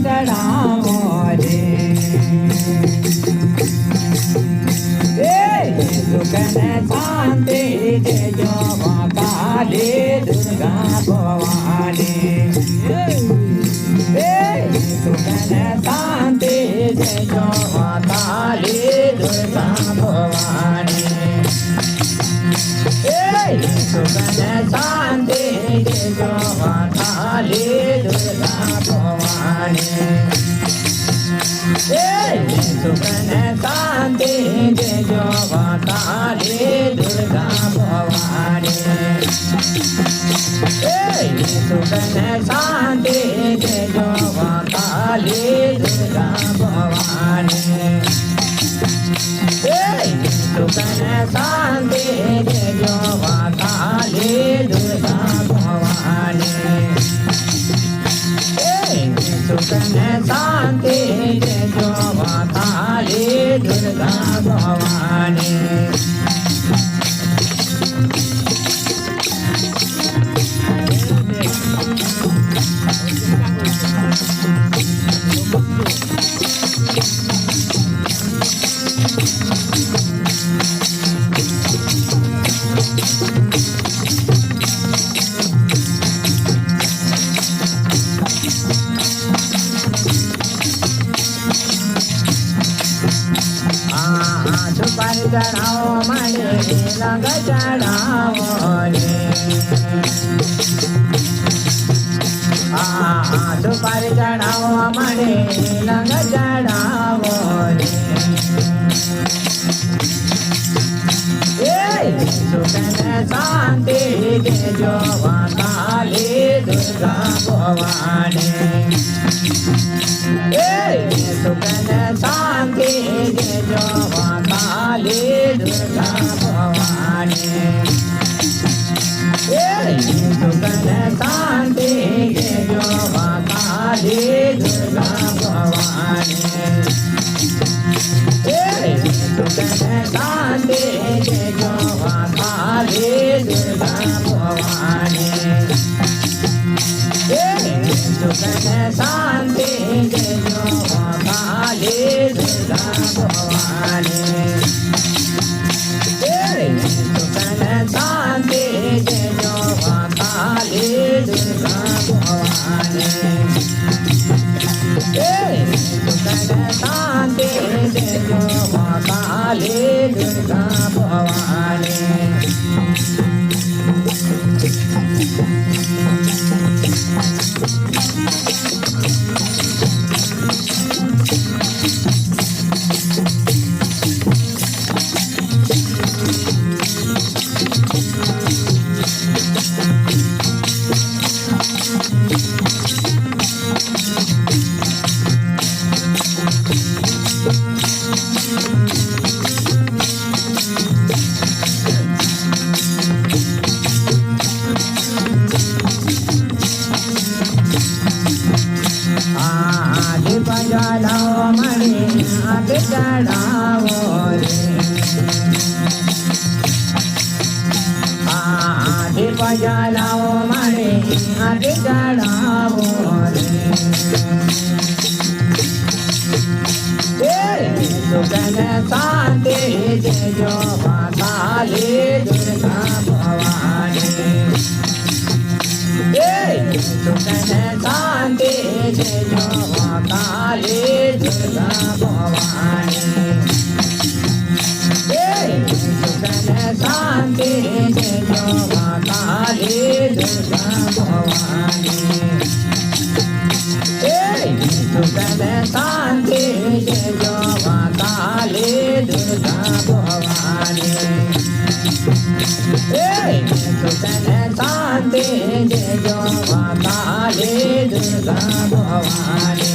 चढ़ावो रे सुख न शांति देजो माँ काली दुर्गा भवानी सुख न शांति देजो माँ काली दुर्गा भवानी सुख न शांति देजो माँ काली दुर्गा भवानी सुख न शांति देजो माँ काली दुर्गा भवानी सुख न शांति देजो माँ काली दुर्गा भवानी सुख न शांति देजो माँ काली दुर्गा भवानी सुख न शांति देजो माँ काली दुर्गा भवानी सुपारी चढ़ाओ मारे लंग चढ़ाओ रे सुपारी चढ़ाओ मारे लंग चढ़ाओ रे सुख न शांति देजो माँ काली दुर्गा भवानी सुख न शांति देजो माँ काली दुर्गा भवानी सुख न शांति देजो माँ काली दुर्गा भवानी सुख न शांति देजो माँ काली दुर्गा भवानी सुख न शांति देजो माँ काली दुर्गा भवानी सुख न शांति देजो माँ काली दुर्गा भवानी सुख न शांति देजो माँ काली दुर्गा भवानी चढ़ाओ मणि आगे चढ़ाओ आगे बजाओ मणि आगे चढ़ाओ सुख न शांति देजो माँ काली दुर्गा भवानी सुख न शांति देजो माँ काली दुर्गा भवानी सुख न शांति देजो माँ काली दुर्गा भवानी सुख न शांति देजो माँ काली दुर्गा भवानी सुख न शांति देजो माँ काली दुर्गा भवानी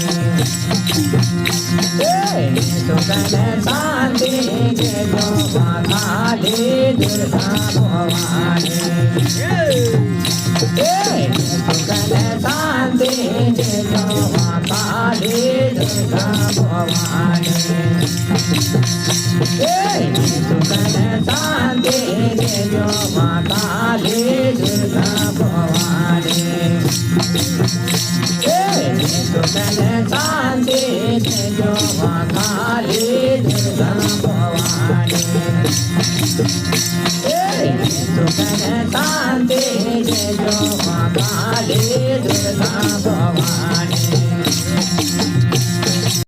सुख न शांति देजो माँ काली दुर्गा भवानी सुख न शांति देजो माँ काली दुर्गा भवानी सुख न शांति देजो माँ काली दुर्गा भवानी सुख न शांति देजो माँ काली दुर्गा भवानी सुखन शांति देजो माँ काली दुर्गा भवानी